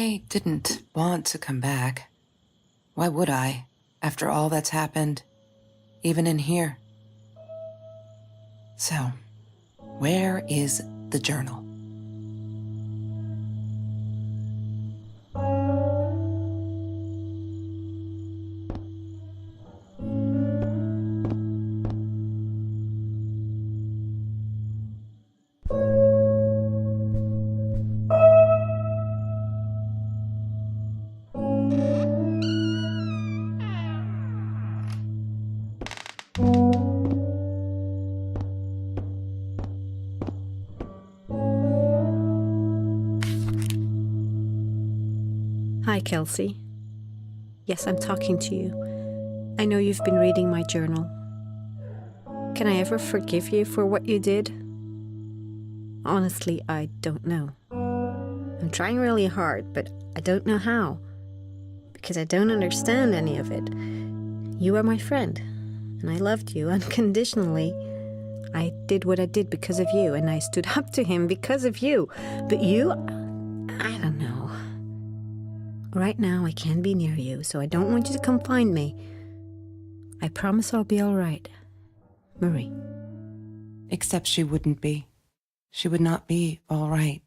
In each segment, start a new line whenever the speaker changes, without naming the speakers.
I didn't want to come back. Why would I, after all that's happened, even in here? So, where is the journal?
Hi, Kelsey. Yes, I'm talking to you. I know you've been reading my journal. Can I ever forgive you for what you did? Honestly, I don't know. I'm trying really hard, but I don't know how. Because I don't understand any of it. You are my friend, and I loved you unconditionally. I did what I did because of you, and I stood up to him because of you. But you, I don't know. Right now, I can't be near you, so I don't want you to come find me. I promise I'll be all right. Marie.
Except she wouldn't be. She would not be all right.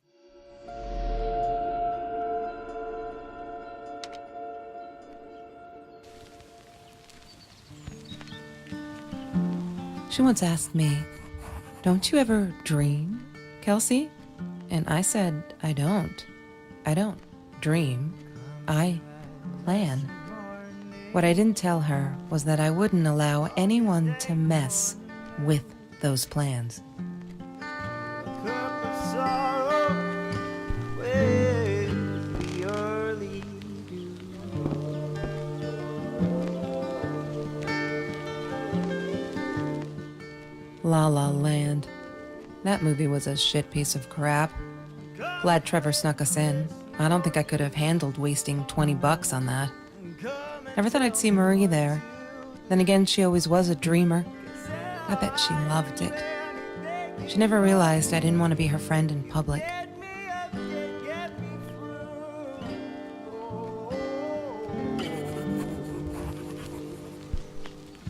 She once asked me, "Don't you ever dream, Kelsey?" And I said, I don't. I don't dream. I plan. What I didn't tell her was that I wouldn't allow anyone to mess with those plans. La La Land. That movie was a shit piece of crap. Glad Trevor snuck us in. I don't think I could have handled wasting $20 on that. Never thought I'd see Marie there. Then again, she always was a dreamer. I bet she loved it. She never realized I didn't want to be her friend in public.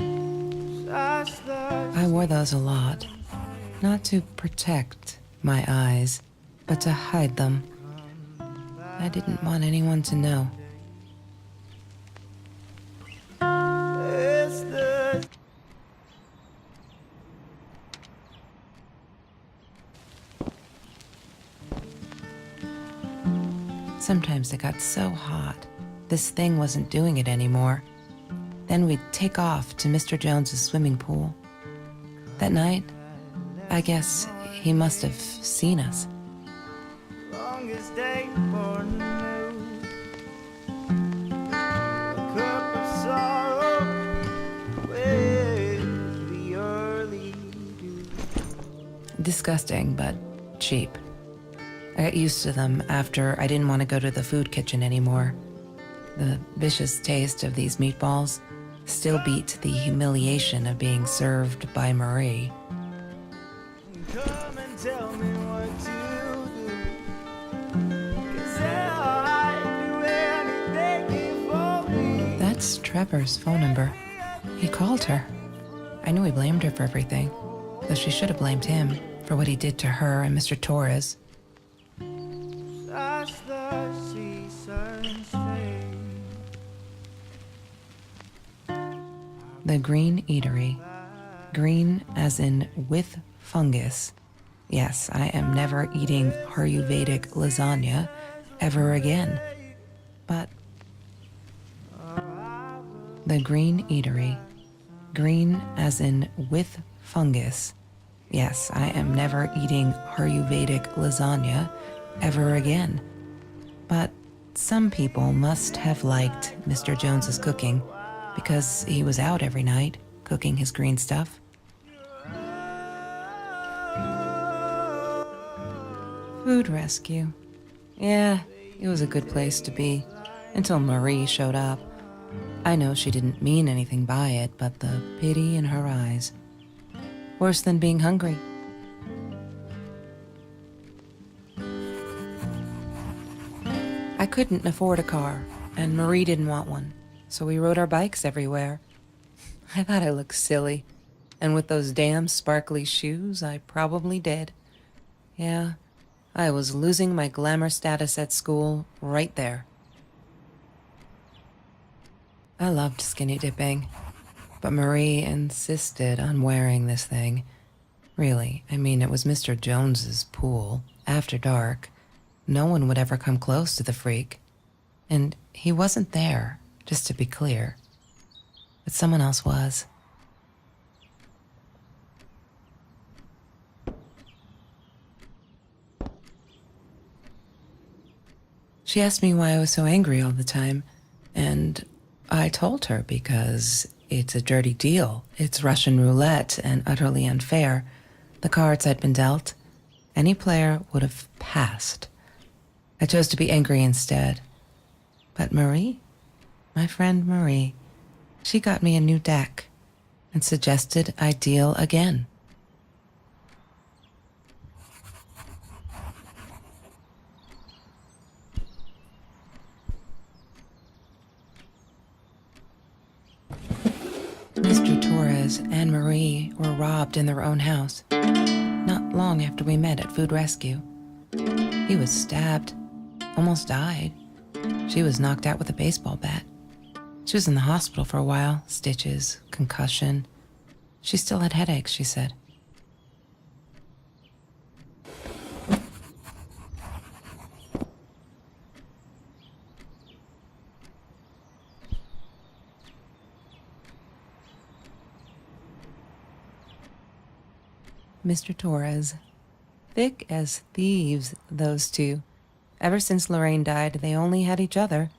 I wore those a lot. Not to protect my eyes, but to hide them. I didn't want anyone to know. Sometimes it got so hot, this thing wasn't doing it anymore. Then we'd take off to Mr. Jones's swimming pool. That night, I guess he must have seen us.
Longest day for new. A cup of sorrow with the early dew.
Disgusting, but cheap. I got used to them after I didn't want to go to the food kitchen anymore. The vicious taste of these meatballs still beat the humiliation of being served by Marie.
Come and tell me what to do. 'Cause I'd do anything for me.
That's Trevor's phone number. He called her. I knew he blamed her for everything, though she should have blamed him for what he did to her and Mr. Torres.
As the seasons fade.
The Green Eatery. Green as in with fungus. Yes, I am never eating Ayurvedic lasagna ever again. But the Green Eatery. Green as in with fungus. Yes, I am never eating Ayurvedic lasagna ever again. But some people must have liked Mr. Jones's cooking because he was out every night cooking his green stuff. Food rescue. Yeah, it was a good place to be until Marie showed up. I know she didn't mean anything by it, but the pity in her eyes. Worse than being hungry. I couldn't afford a car, and Marie didn't want one, so we rode our bikes everywhere. I thought I looked silly, and with those damn sparkly shoes, I probably did. Yeah, I was losing my glamour status at school right there. I loved skinny dipping, but Marie insisted on wearing this thing. Really, I mean, it was Mr. Jones's pool, after dark. No one would ever come close to the freak. And he wasn't there, just to be clear. But someone else was. She asked me why I was so angry all the time, and I told her because it's a dirty deal. It's Russian roulette and utterly unfair. The cards I'd been dealt, any player would have passed. I chose to be angry instead. But Marie, my friend Marie, she got me a new deck and suggested I deal again. Mr. Torres and Marie were robbed in their own house, not long after we met at Food Rescue. He was stabbed, almost died. She was knocked out with a baseball bat. She was in the hospital for a while, stitches, concussion. She still had headaches, she said. Mr. Torres. Thick as thieves, those two. Ever since Lorraine died, they only had each other.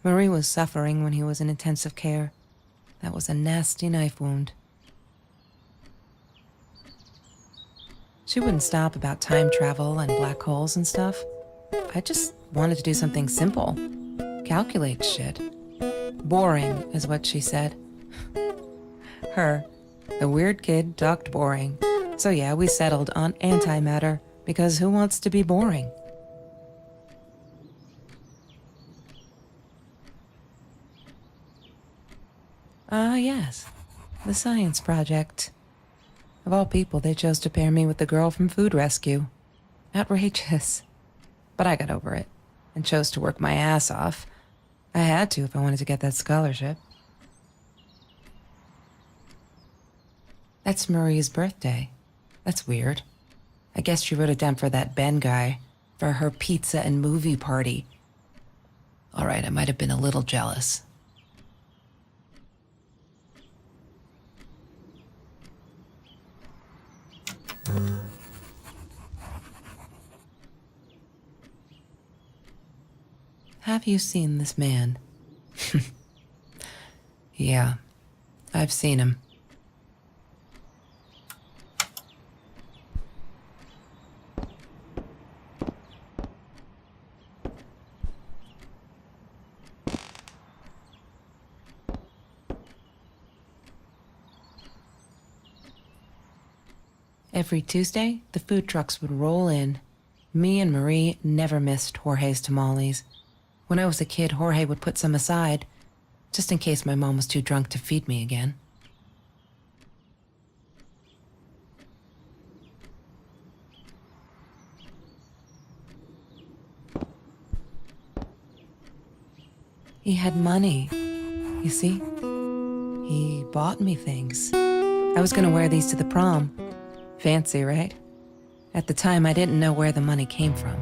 Marie was suffering when he was in intensive care. That was a nasty knife wound. She wouldn't stop about time travel and black holes and stuff. I just wanted to do something simple. Calculate shit. Boring is what she said. Her, the weird kid, talked boring. So yeah, we settled on antimatter, because who wants to be boring? Ah, yes. The science project. Of all people, they chose to pair me with the girl from Food Rescue. Outrageous. But I got over it, and chose to work my ass off. I had to if I wanted to get that scholarship. That's Marie's birthday. That's weird. I guess she wrote it down for that Ben guy, for her pizza and movie party. All right, I might have been a little jealous. Have you seen this man? Yeah, I've seen him. Every Tuesday, the food trucks would roll in. Me and Marie never missed Jorge's tamales. When I was a kid, Jorge would put some aside, just in case my mom was too drunk to feed me again. He had money, you see? He bought me things. I was gonna wear these to the prom. Fancy, right? At the time, I didn't know where the money came from.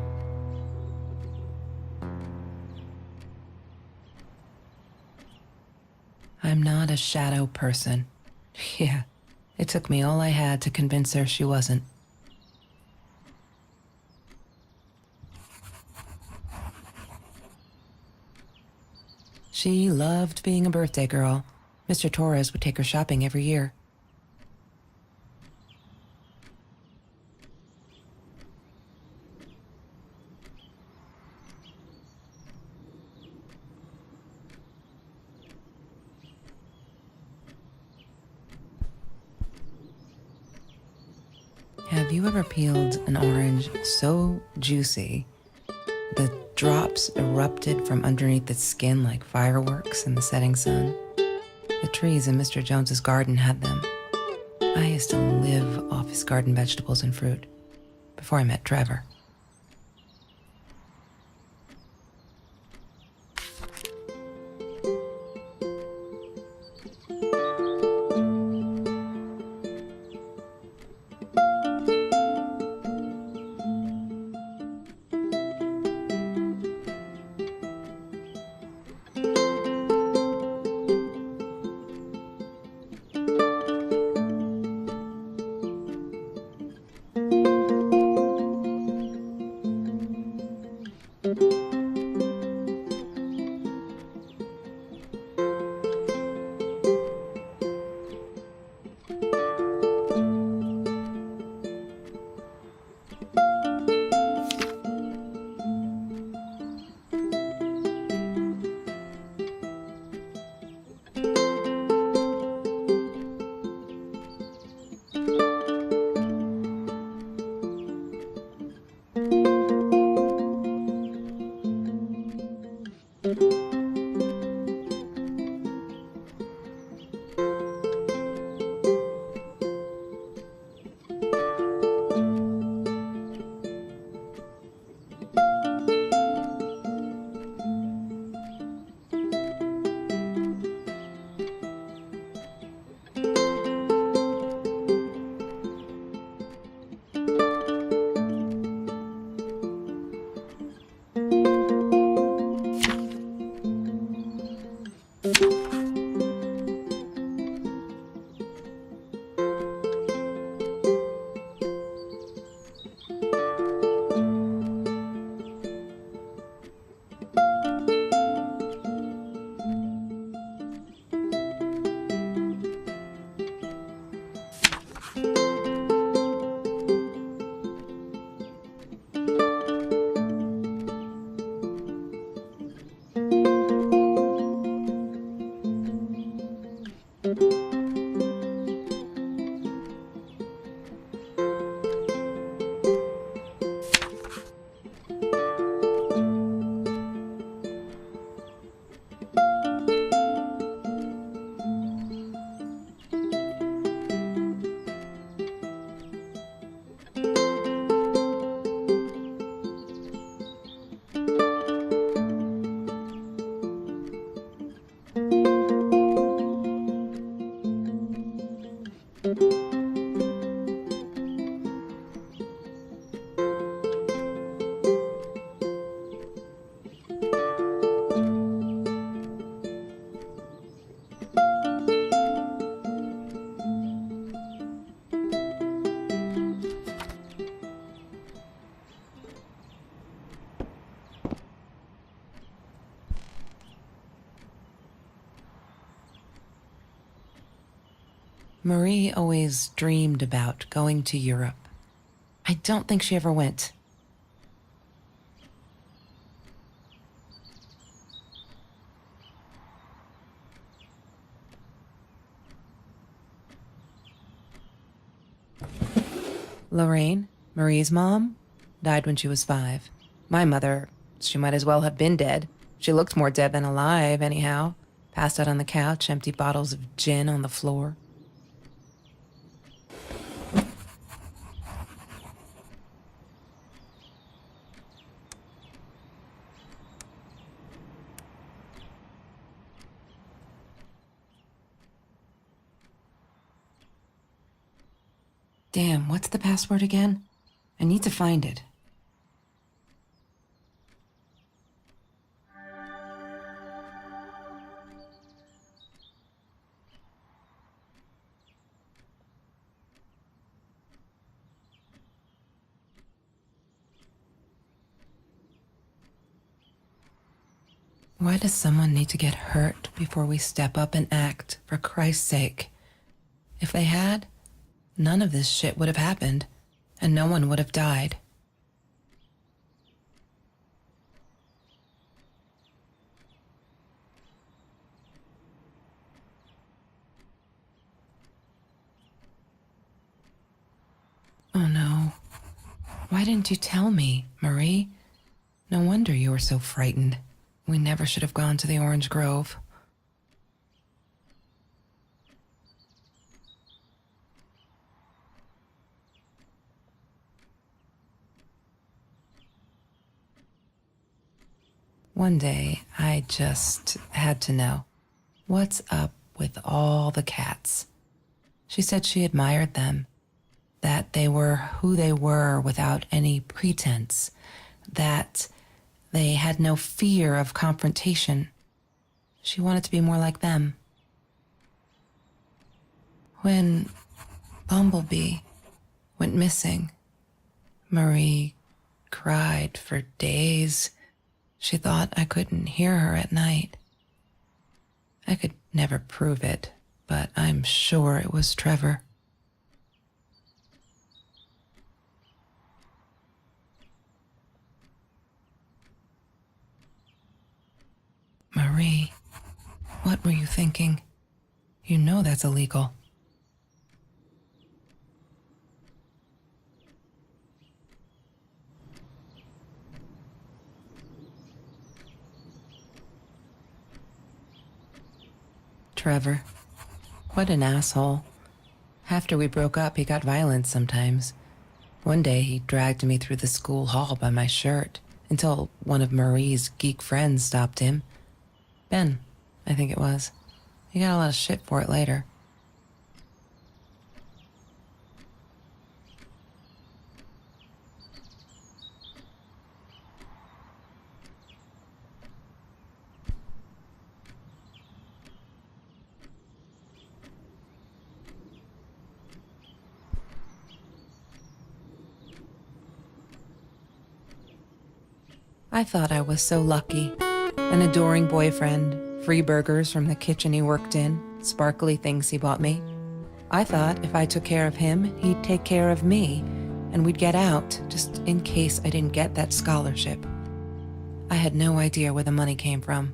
I'm not a shadow person. Yeah, it took me all I had to convince her she wasn't. She loved being a birthday girl. Mr. Torres would take her shopping every year. Have you ever peeled an orange so juicy the drops erupted from underneath its skin like fireworks in the setting sun. The trees in Mr. Jones's garden had them. I used to live off his garden vegetables and fruit before I met Trevor. Marie always dreamed about going to Europe. I don't think she ever went. Lorraine, Marie's mom, died when she was 5. My mother, she might as well have been dead. She looked more dead than alive, anyhow. Passed out on the couch, empty bottles of gin on the floor. Damn, what's the password again? I need to find it. Why does someone need to get hurt before we step up and act, for Christ's sake? If they had, none of this shit would have happened, and no one would have died. Oh no. Why didn't you tell me, Marie? No wonder you were so frightened. We never should have gone to the orange grove. One day, I just had to know, what's up with all the cats? She said she admired them, that they were who they were without any pretense, that they had no fear of confrontation. She wanted to be more like them. When Bumblebee went missing, Marie cried for days. She thought I couldn't hear her at night. I could never prove it, but I'm sure it was Trevor. Marie, what were you thinking? You know that's illegal. Trevor. What an asshole. After we broke up, he got violent sometimes. One day, he dragged me through the school hall by my shirt until one of Marie's geek friends stopped him. Ben, I think it was. He got a lot of shit for it later. I thought I was so lucky. An adoring boyfriend, free burgers from the kitchen he worked in, sparkly things he bought me. I thought if I took care of him, he'd take care of me, and we'd get out, just in case I didn't get that scholarship. I had no idea where the money came from.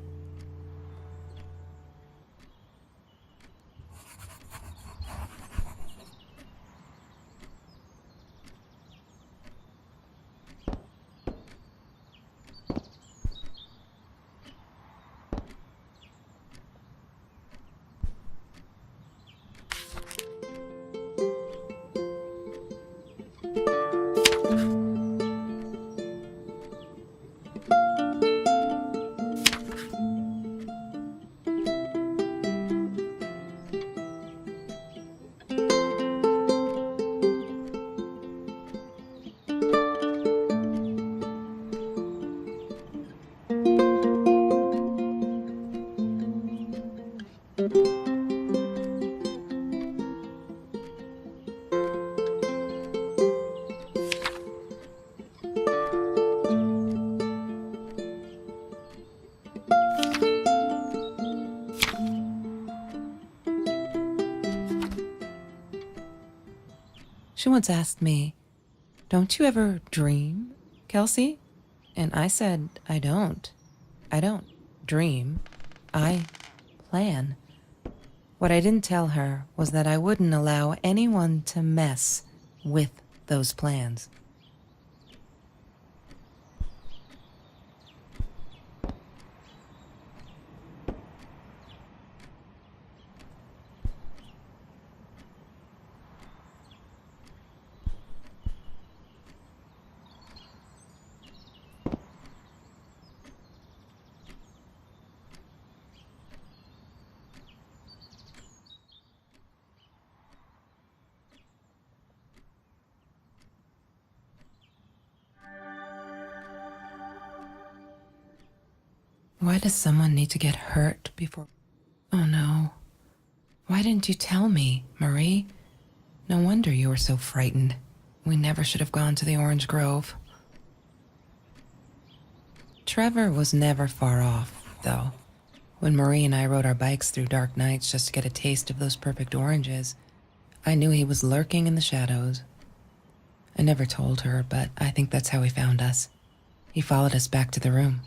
She once asked me, "Don't you ever dream, Kelsey?" And I said, I don't. I don't dream. I plan. What I didn't tell her was that I wouldn't allow anyone to mess with those plans. Why does someone need to get hurt before... Oh no. Why didn't you tell me, Marie? No wonder you were so frightened. We never should have gone to the orange grove. Trevor was never far off, though. When Marie and I rode our bikes through dark nights just to get a taste of those perfect oranges, I knew he was lurking in the shadows. I never told her, but I think that's how he found us. He followed us back to the room.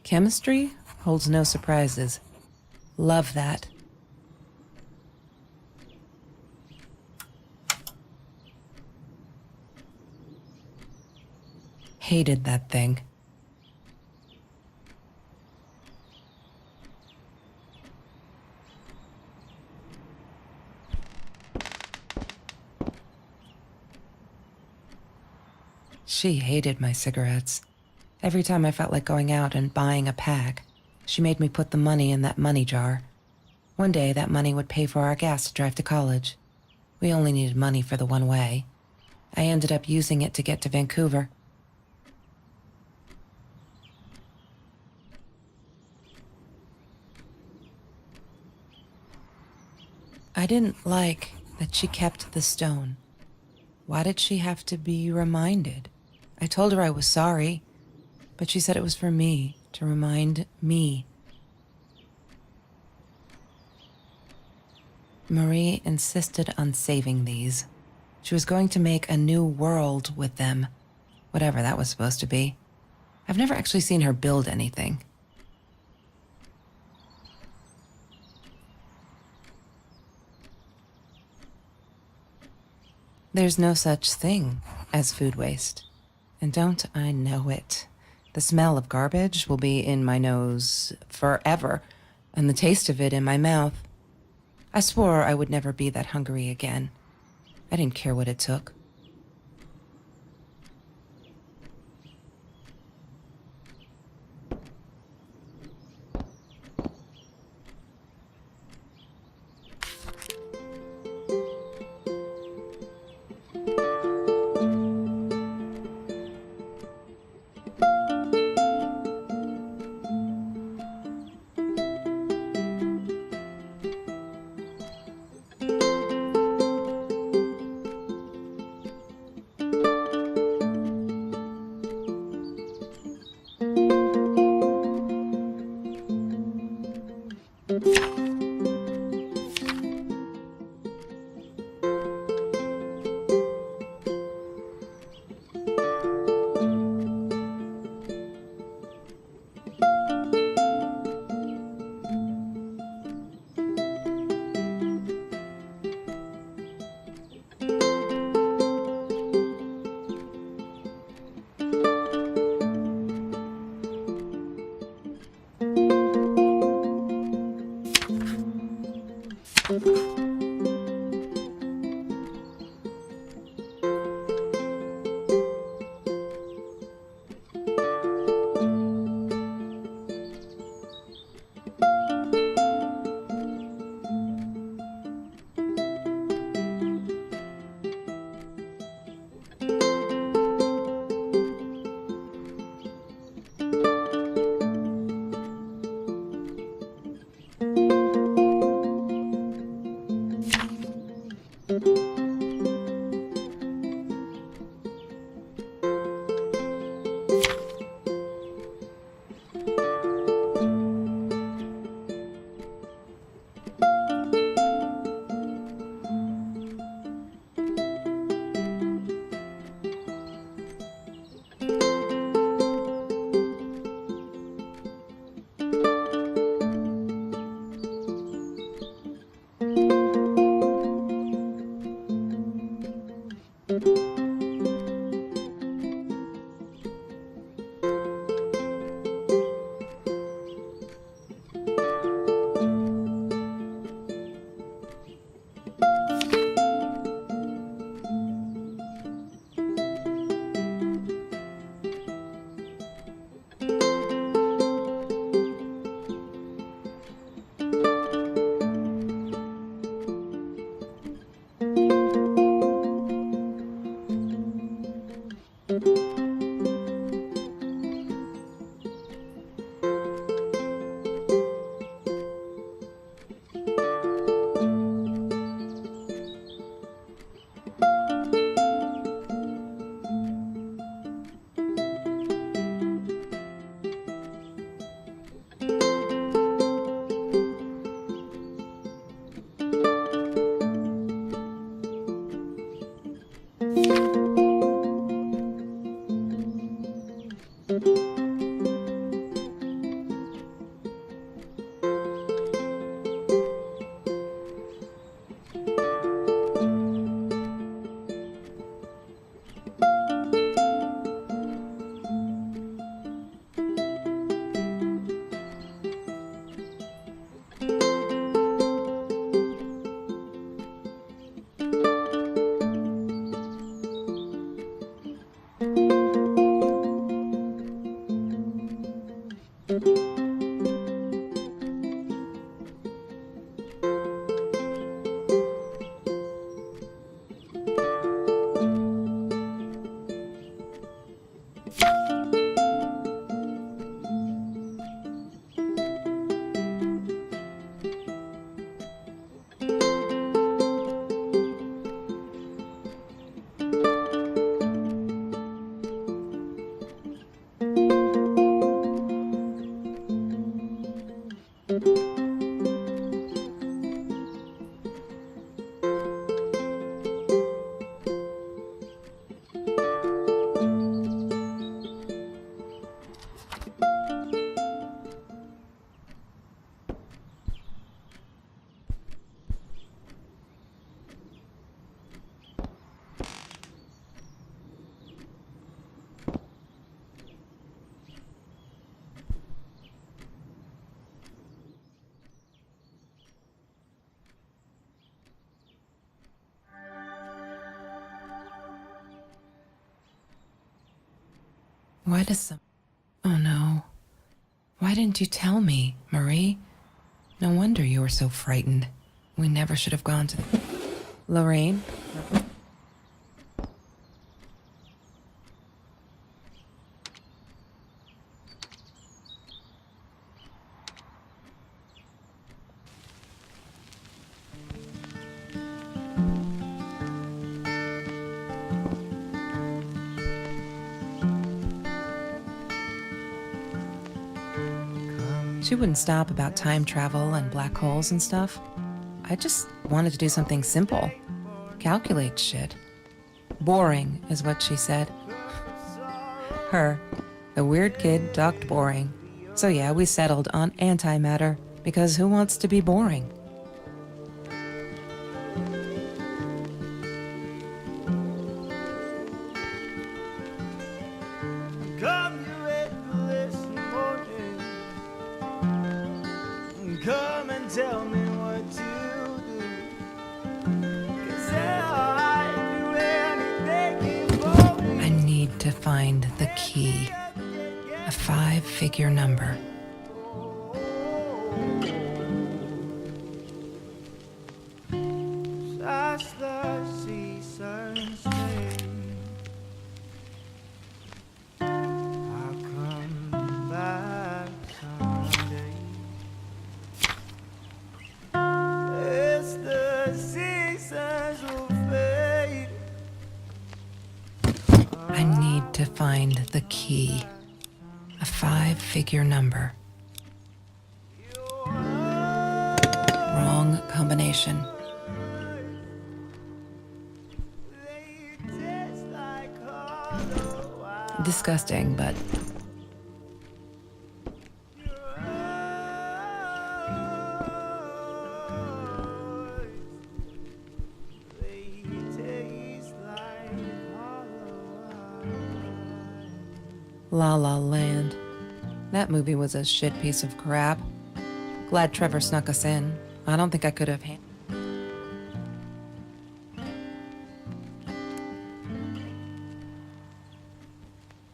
Chemistry holds no surprises. Love that. Hated that thing. She hated my cigarettes. Every time I felt like going out and buying a pack, she made me put the money in that money jar. One day, that money would pay for our gas to drive to college. We only needed money for the one way. I ended up using it to get to Vancouver. I didn't like that she kept the stone. Why did she have to be reminded? I told her I was sorry, but she said it was for me, to remind me. Marie insisted on saving these. She was going to make a new world with them, whatever that was supposed to be. I've never actually seen her build anything. There's no such thing as food waste. And don't I know it? The smell of garbage will be in my nose forever, and the taste of it in my mouth. I swore I would never be that hungry again. I didn't care what it took. Why does some... Oh no. Why didn't you tell me, Marie? No wonder you were so frightened. We never should have gone to... Lorraine? She wouldn't stop about time travel and black holes and stuff. I just wanted to do something simple. Calculate shit. Boring is what she said. Her, the weird kid, talked boring. So yeah, we settled on antimatter, because who wants to be boring?
Come here this morning. Come and tell me what to do. 'Cause I'd do anything for me.
I need to find the key. A 5-figure number.
As the seasons fade, I'll come back someday. As the seasons will fade,
I need to find the key. A 5-figure number. Wrong combination.
they taste like hollow eyes.
Disgusting, but
They taste like hollow eyes.
La La Land. That movie was a shit piece of crap. Glad Trevor snuck us in. I don't think I could have.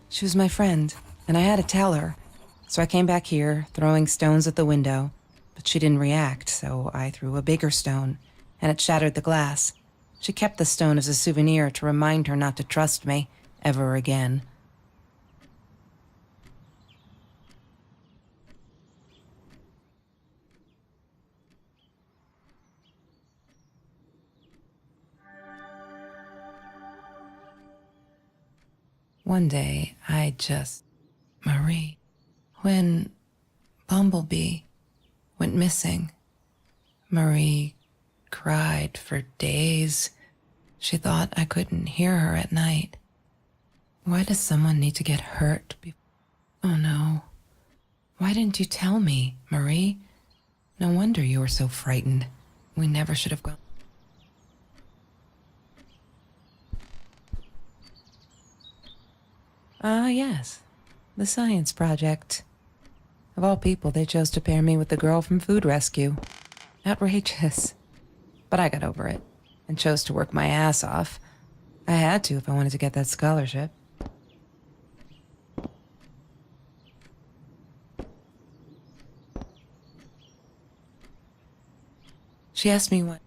She was my friend, and I had to tell her. So I came back here, throwing stones at the window. But she didn't react, so I threw a bigger stone, and it shattered the glass. She kept the stone as a souvenir to remind her not to trust me ever again. One day, I just... Marie. When Bumblebee went missing, Marie cried for days. She thought I couldn't hear her at night. Why does someone need to get hurt? Oh no. Why didn't you tell me, Marie? No wonder you were so frightened. We never should have gone. Ah, yes. The science project. Of all people, they chose to pair me with the girl from Food Rescue. Outrageous. But I got over it and chose to work my ass off. I had to if I wanted to get that scholarship. She asked me what...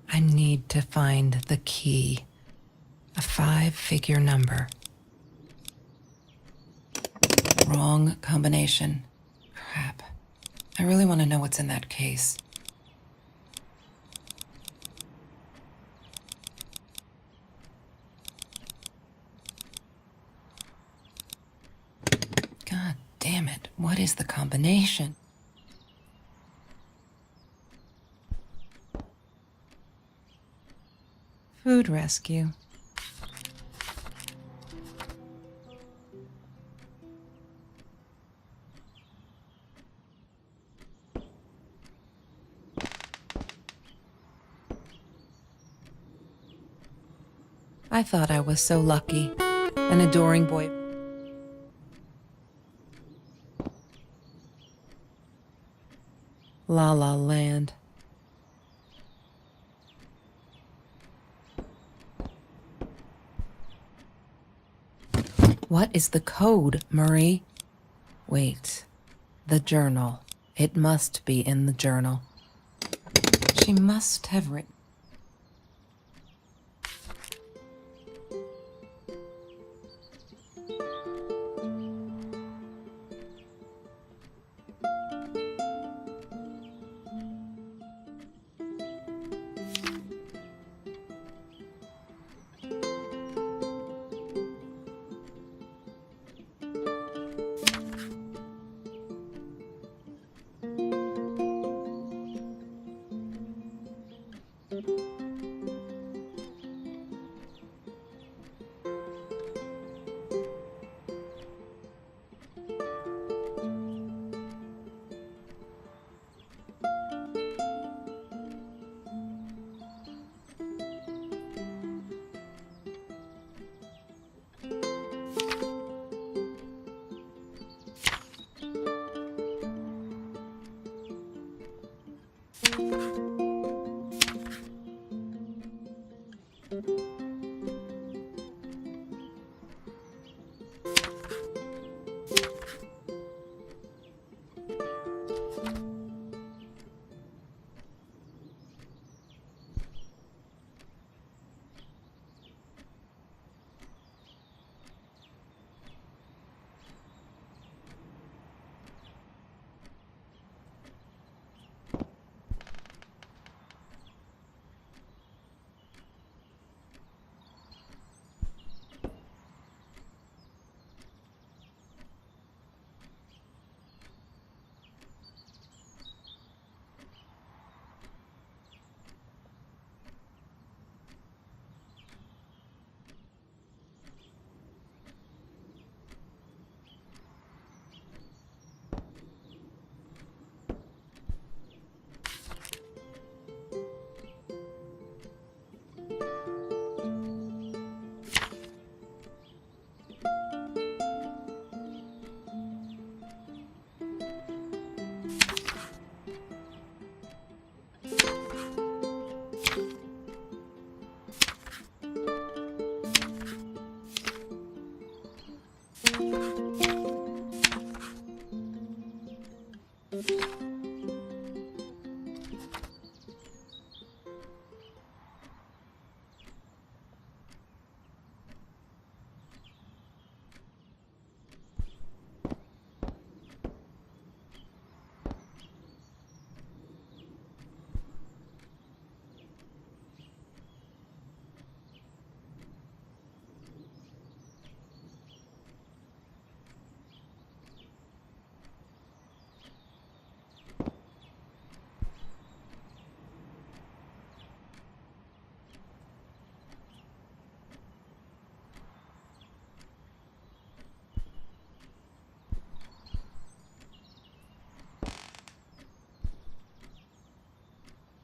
I need to find the key. A 5-figure number. Wrong combination. Crap. I really want to know what's in that case. God damn it. What is the combination? Food rescue. I thought I was so lucky. An adoring boy. La La Land. What is the code, Marie? Wait. The journal. It must be in the journal. She must have written.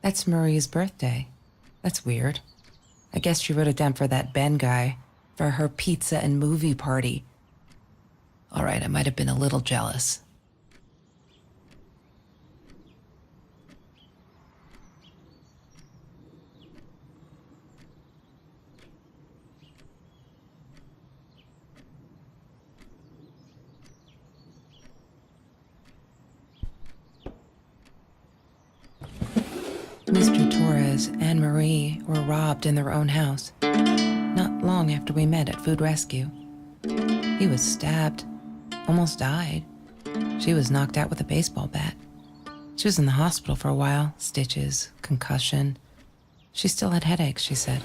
That's Marie's birthday. That's weird. I guess she wrote it down for that Ben guy, for her pizza and movie party. All right, I might have been a little jealous. Mr. Torres and Marie were robbed in their own house, not long after we met at Food Rescue. He was stabbed, almost died. She was knocked out with a baseball bat. She was in the hospital for a while, stitches, concussion. She still had headaches, she said.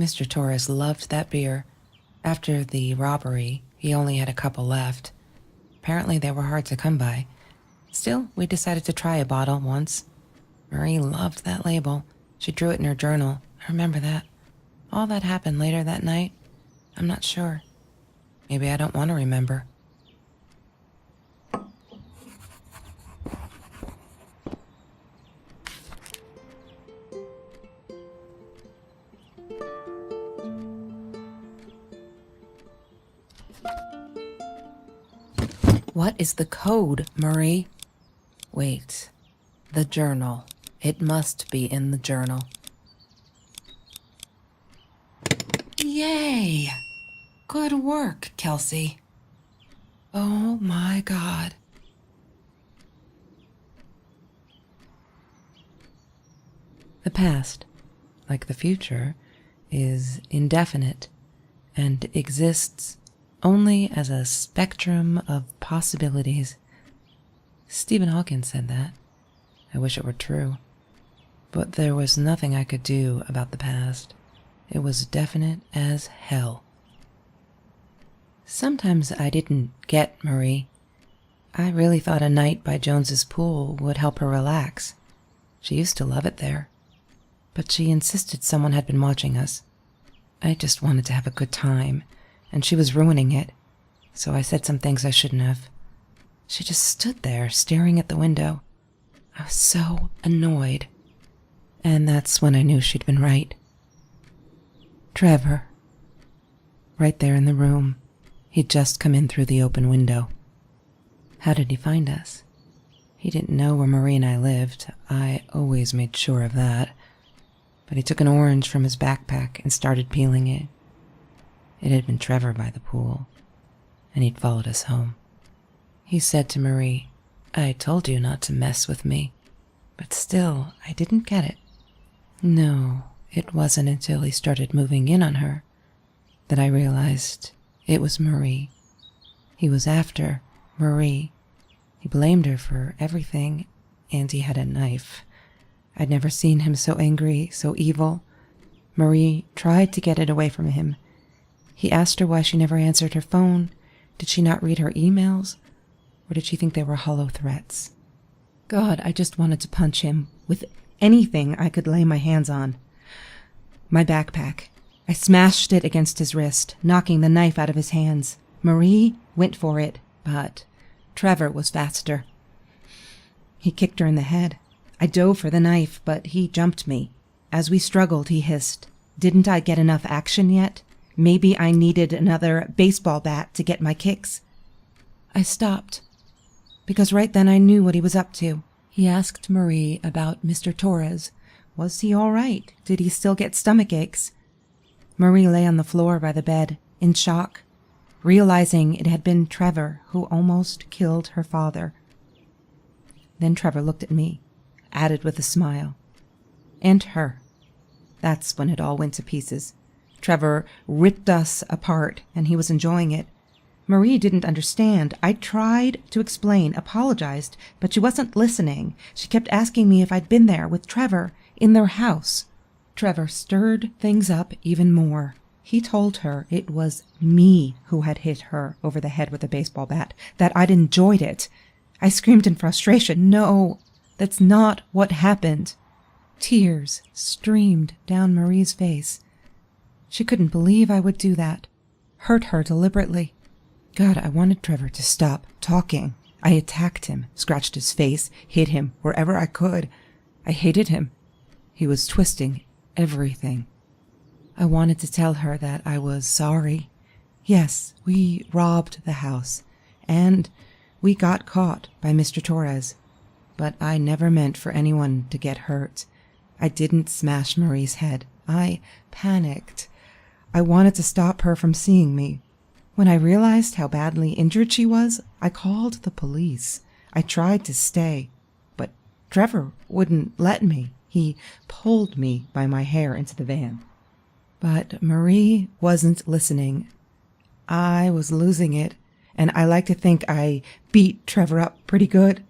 Mr. Torres loved that beer. After the robbery, he only had a couple left. Apparently they were hard to come by. Still, we decided to try a bottle once. Marie loved that label. She drew it in her journal. I remember that. All that happened later that night, I'm not sure. Maybe I don't want to remember. What is the code, Marie? Wait. The journal. It must be in the journal. Yay! Good work, Kelsey. Oh my God. The past, like the future, is indefinite and exists only as a spectrum of possibilities. Stephen Hawking said that. I wish it were true. But there was nothing I could do about the past. It was definite as hell. Sometimes I didn't get Marie. I really thought a night by Jones's pool would help her relax. She used to love it there. But she insisted someone had been watching us. I just wanted to have a good time, and she was ruining it, so I said some things I shouldn't have. She just stood there, staring at the window. I was so annoyed. And that's when I knew she'd been right. Trevor. Right there in the room. He'd just come in through the open window. How did he find us? He didn't know where Marie and I lived. I always made sure of that. But he took an orange from his backpack and started peeling it. It had been Trevor by the pool, and he'd followed us home. He said to Marie, "I told you not to mess with me." But still, I didn't get it. No, it wasn't until he started moving in on her that I realized it was Marie. He was after Marie. He blamed her for everything, and he had a knife. I'd never seen him so angry, so evil. Marie tried to get it away from him. He asked her why she never answered her phone. Did she not read her emails? Or did she think they were hollow threats? God, I just wanted to punch him with anything I could lay my hands on. My backpack. I smashed it against his wrist, knocking the knife out of his hands. Marie went for it, but Trevor was faster. He kicked her in the head. I dove for the knife, but he jumped me. As we struggled, he hissed, "Didn't I get enough action yet? Maybe I needed another baseball bat to get my kicks." I stopped, because right then I knew what he was up to. He asked Marie about Mr. Torres. Was he all right? Did he still get stomach aches? Marie lay on the floor by the bed, in shock, realizing it had been Trevor who almost killed her father. Then Trevor looked at me, added with a smile. And her. That's when it all went to pieces. Trevor ripped us apart, and he was enjoying it. Marie didn't understand. I tried to explain, apologized, but she wasn't listening. She kept asking me if I'd been there with Trevor in their house. Trevor stirred things up even more. He told her it was me who had hit her over the head with a baseball bat, that I'd enjoyed it. I screamed in frustration, "No, that's not what happened." Tears streamed down Marie's face. She couldn't believe I would do that, hurt her deliberately. God, I wanted Trevor to stop talking. I attacked him, scratched his face, hit him wherever I could. I hated him. He was twisting everything. I wanted to tell her that I was sorry. Yes, we robbed the house, and we got caught by Mr. Torres. But I never meant for anyone to get hurt. I didn't smash Marie's head. I panicked. I wanted to stop her from seeing me. When I realized how badly injured she was, I called the police. I tried to stay, but Trevor wouldn't let me. He pulled me by my hair into the van. But Marie wasn't listening. I was losing it, and I like to think I beat Trevor up pretty good.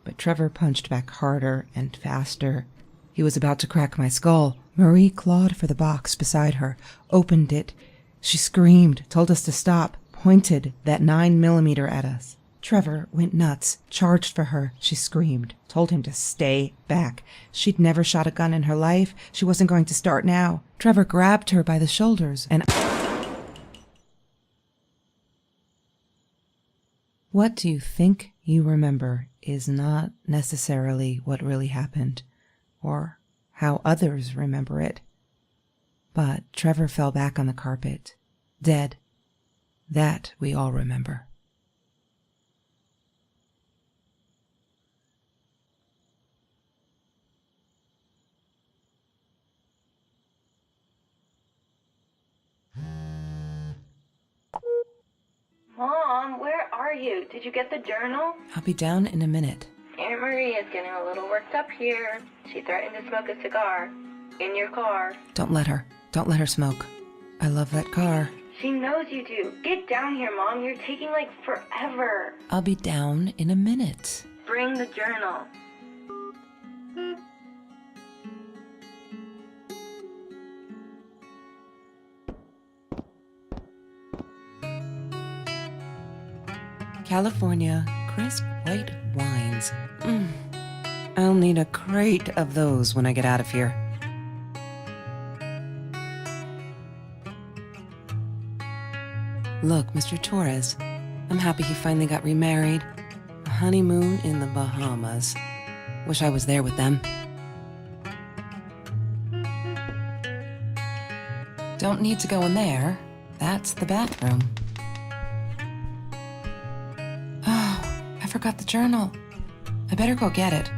But Trevor punched back harder and faster. He was about to crack my skull. Marie clawed for the box beside her, opened it. She screamed, told us to stop, pointed that 9mm at us. Trevor went nuts, charged for her. She screamed, told him to stay back. She'd never shot a gun in her life. She wasn't going to start now. Trevor grabbed her by the shoulders and... What do you think you remember is not necessarily what really happened, or how others remember it. But Trevor fell back on the carpet, dead. That we all remember.
Mom, where are you? Did you get the journal?
I'll be down in a minute.
Aunt Marie is getting a little worked up here. She threatened to smoke a cigar. In your car.
Don't let her. Don't let her smoke. I love that car.
She knows you do. Get down here, Mom. You're taking like forever.
I'll be down in a minute.
Bring the journal.
California crisp white wines. I'll need a crate of those when I get out of here. Look, Mr. Torres, I'm happy he finally got remarried. A honeymoon in the Bahamas. Wish I was there with them. Don't need to go in there. That's the bathroom. Oh, I forgot the journal. I better go get it.